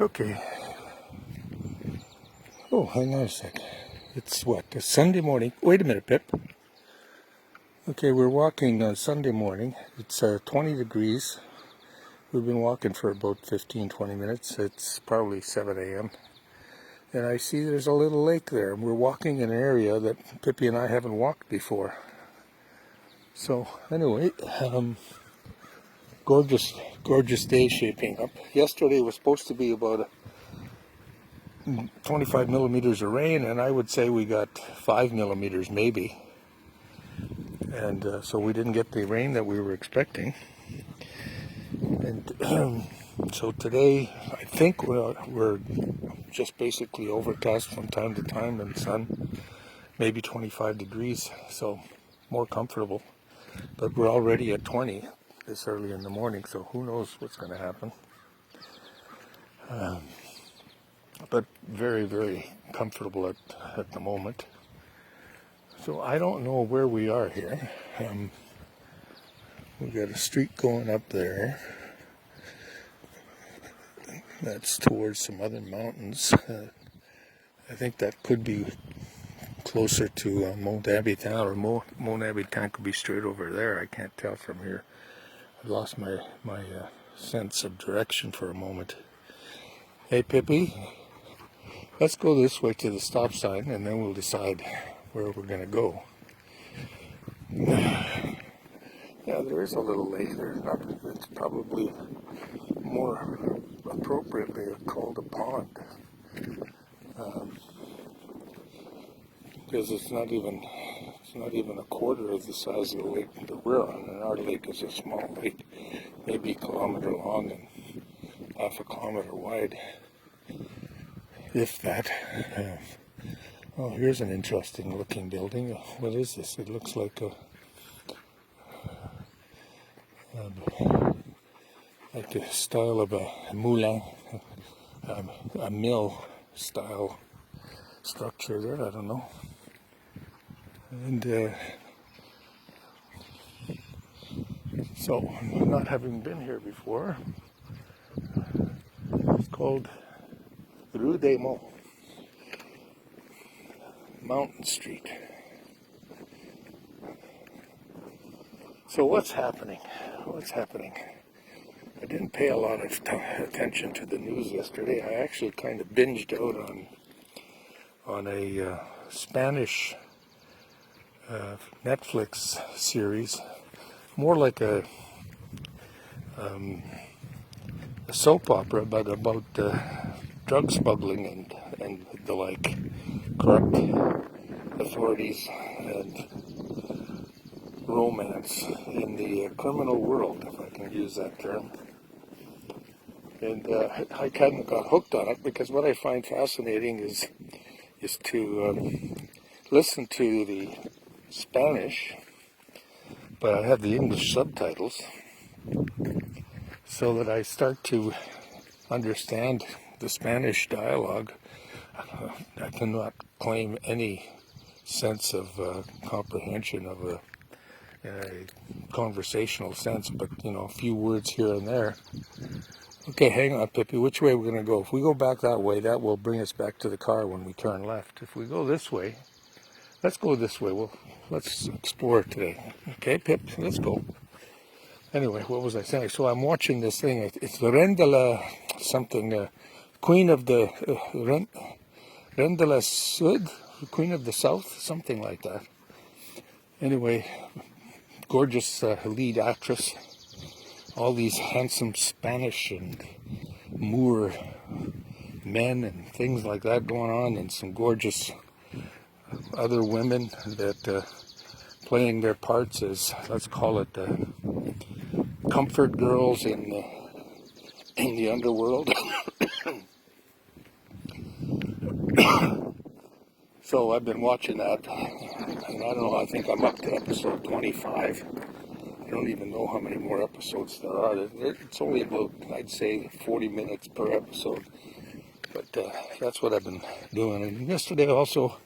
Okay. Oh, hang on a sec. It's what? A Sunday morning. Wait a minute, Pip. Okay, we're walking on Sunday morning. It's 20 degrees. We've been walking for about 15-20 minutes. It's probably 7 a.m. And I see there's a little lake there. We're walking in an area that Pippi and I haven't walked before. So, anyway, gorgeous day shaping up. Yesterday was supposed to be about 25 millimeters of rain, and I would say we got 5 millimeters maybe. And so we didn't get the rain that we were expecting. And so today, I think we're just basically overcast from time to time and sun, maybe 25 degrees, so more comfortable. But we're already at 20 this early in the morning, so who knows what's going to happen. But very, very comfortable at the moment. So I don't know where we are here. We've got a street going up there. That's towards some other mountains. I think that could be closer to Mount Abitan, or Mount Abitan could be straight over there. I can't tell from here. I've lost my sense of direction for a moment. Hey, Pippi, let's go this way to the stop sign, and then we'll decide where we're going to go. Yeah, there is a little lake there. It's probably more appropriately called a pond, because it's not even a quarter of the size of the lake that we're on, and our lake is a small lake, maybe a kilometer long and half a kilometer wide, if that. Oh, here's an interesting looking building. What is this? It looks like the style of a moulin, a mill style structure there. I don't know. And so, not having been here before, it's called Rue des Monts, Mountain Street. So what's happening? I didn't pay a lot of attention to the news yesterday. I actually kind of binged out on a Spanish Netflix series, more like a soap opera, but about drug smuggling and the like, corrupt authorities and romance in the criminal world, if I can use that term. And I kind of got hooked on it, because what I find fascinating is to listen to the Spanish, but I have the English subtitles, so that I start to understand the Spanish dialogue. I cannot claim any sense of comprehension of a conversational sense, but a few words here and there. Okay, hang on, Pippi. Which way are we going to go? If we go back that way, that will bring us back to the car when we turn left. If we go this way, let's go this way. Let's explore today. Okay, Pip, let's go. Anyway, what was I saying? So I'm watching this thing. It's the Reine de la something, Queen of the Reine de la Sud, Queen of the South, something like that. Anyway, gorgeous lead actress. All these handsome Spanish and Moor men and things like that going on, and some gorgeous other women that playing their parts as, let's call it, comfort girls in the underworld. So I've been watching that, and I don't know, I think I'm up to episode 25. I don't even know how many more episodes there are. It's only about, I'd say, 40 minutes per episode. But that's what I've been doing. And yesterday also,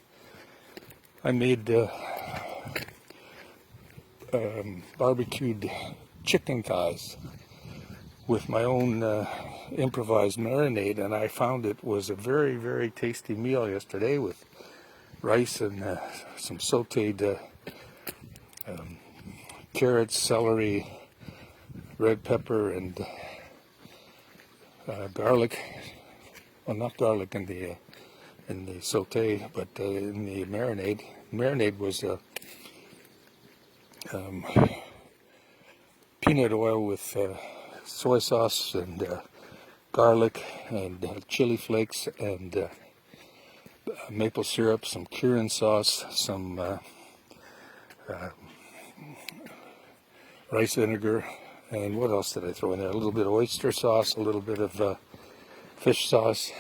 I made barbecued chicken thighs. with my own improvised marinade, and I found it was a very, very tasty meal yesterday with rice and some sauteed carrots, celery, red pepper, and garlic. Well, not garlic in the saute, but in the marinade. Marinade was peanut oil with soy sauce and garlic and chili flakes and maple syrup, some cumin sauce, some rice vinegar, and what else did I throw in there? A little bit of oyster sauce, a little bit of fish sauce,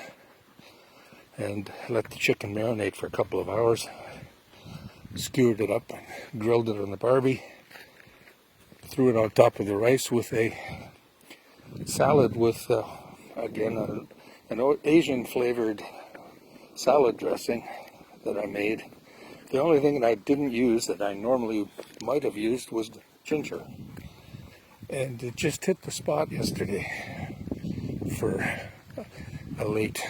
and let the chicken marinate for a couple of hours. Skewered it up, grilled it on the barbie, threw it on top of the rice with a salad with, again, an Asian flavored salad dressing that I made. The only thing that I didn't use that I normally might have used was ginger. And it just hit the spot yesterday for a late,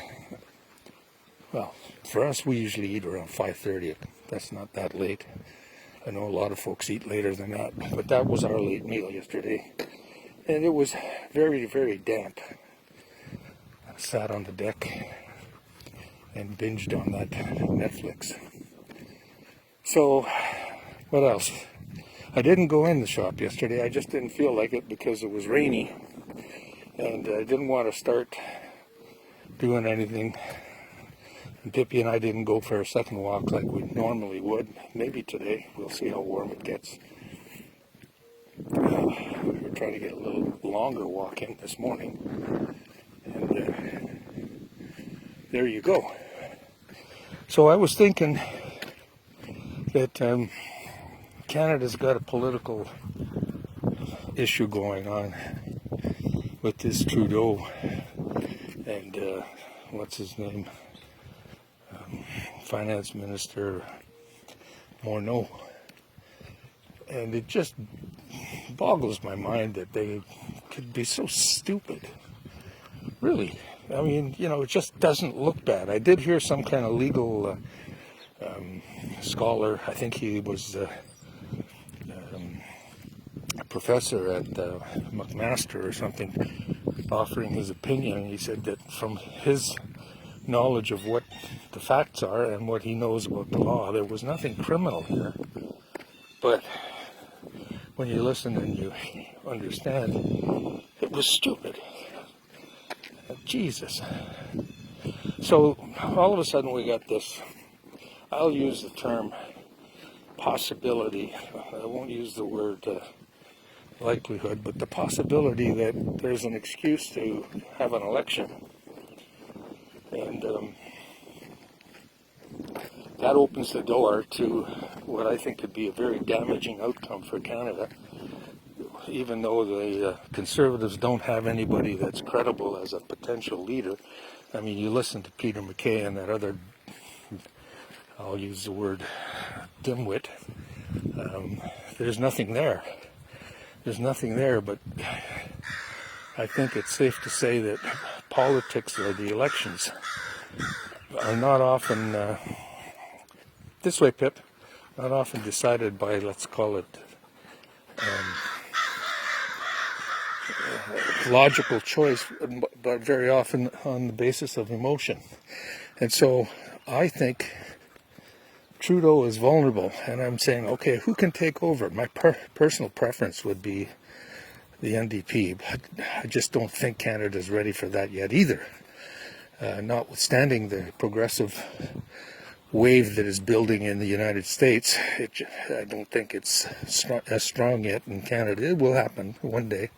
well, for us we usually eat around 5:30. That's not that late. I know a lot of folks eat later than that, but that was our late meal yesterday. And it was very, very damp. I sat on the deck and binged on that Netflix. So, what else? I didn't go in the shop yesterday. I just didn't feel like it because it was rainy. And I didn't want to start doing anything. And Pippi and I didn't go for a second walk like we normally would. Maybe today. We'll see how warm it gets. We're trying to get a little longer walk in this morning. And there you go. So I was thinking that Canada's got a political issue going on with this Trudeau and what's his name? Finance Minister Morneau. And it just boggles my mind that they could be so stupid. Really. I mean, you know, it just doesn't look bad. I did hear some kind of legal scholar, I think he was a professor at McMaster or something, offering his opinion. He said that from his knowledge of what the facts are and what he knows about the law, there was nothing criminal here. But when you listen and you understand, it was stupid. Jesus. So all of a sudden we got this, I'll use the term possibility. I won't use the word likelihood, but the possibility that there's an excuse to have an election. And that opens the door to what I think could be a very damaging outcome for Canada, even though the Conservatives don't have anybody that's credible as a potential leader. I mean, you listen to Peter MacKay and that other, I'll use the word dimwit, there's nothing there. There's nothing there, but I think it's safe to say that politics or the elections are not often, this way, Pip, not often decided by, let's call it, logical choice, but very often on the basis of emotion. And so I think Trudeau is vulnerable, and I'm saying, okay, who can take over? My personal preference would be the NDP, but I just don't think Canada's ready for that yet either. Notwithstanding the progressive wave that is building in the United States, I don't think it's as strong yet in Canada. It will happen one day.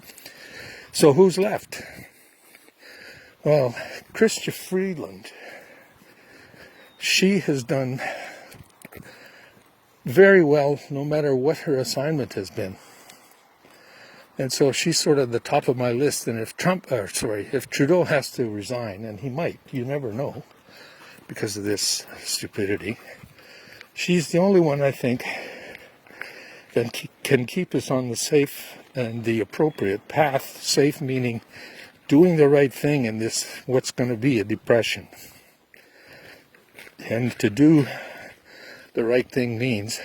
So who's left? Well, Chrystia Freeland, she has done very well no matter what her assignment has been. And so she's sort of the top of my list. And if if Trudeau has to resign, and he might, you never know, because of this stupidity, she's the only one I think that can keep us on the safe and the appropriate path. Safe meaning doing the right thing in this, what's going to be a depression. And to do the right thing means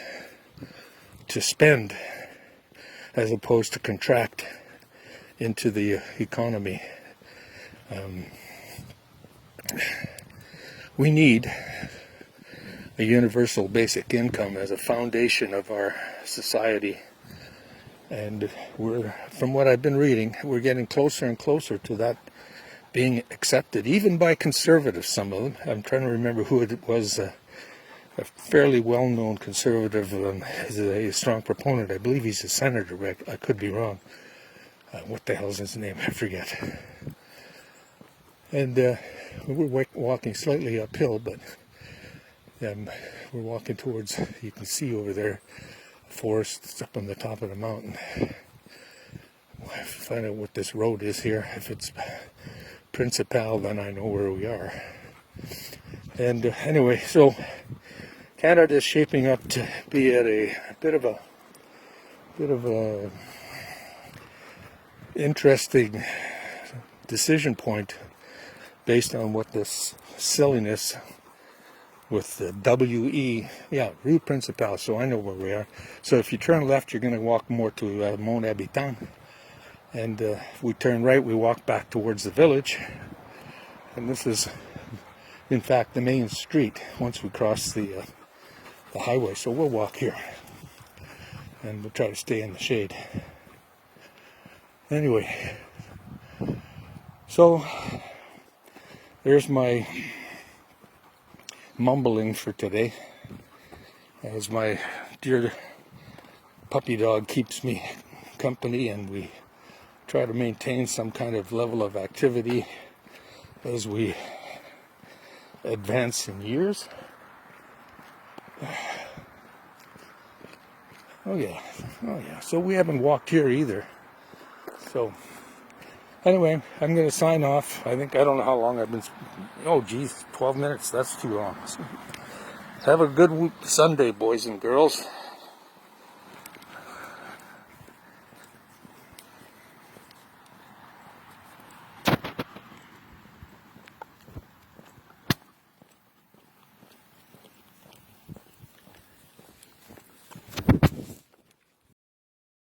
to spend as opposed to contract into the economy. We need a universal basic income as a foundation of our society. And from what I've been reading, we're getting closer and closer to that being accepted, even by conservatives, some of them. I'm trying to remember who it was. A fairly well-known conservative is a strong proponent. I believe he's a senator, but I could be wrong. What the hell's his name? I forget. And we're walking slightly uphill, but we're walking towards, you can see over there, a forest that's up on the top of the mountain. We'll have to find out what this road is here. If it's Principal, then I know where we are. And anyway, so Canada is shaping up to be at a bit of a interesting decision point based on what this silliness with the Rue Principale, so I know where we are. So if you turn left, you're going to walk more to Mont Habitant, and if we turn right, we walk back towards the village, and this is, in fact, the main street once we cross the highway. So we'll walk here, and we'll try to stay in the shade. Anyway, so there's my mumbling for today, as my dear puppy dog keeps me company, and we try to maintain some kind of level of activity as we advance in years. Oh yeah. So we haven't walked here either. So anyway, I'm going to sign off. I don't know how long I've been. Oh geez, 12 minutes. That's too long. Have a good Sunday, boys and girls.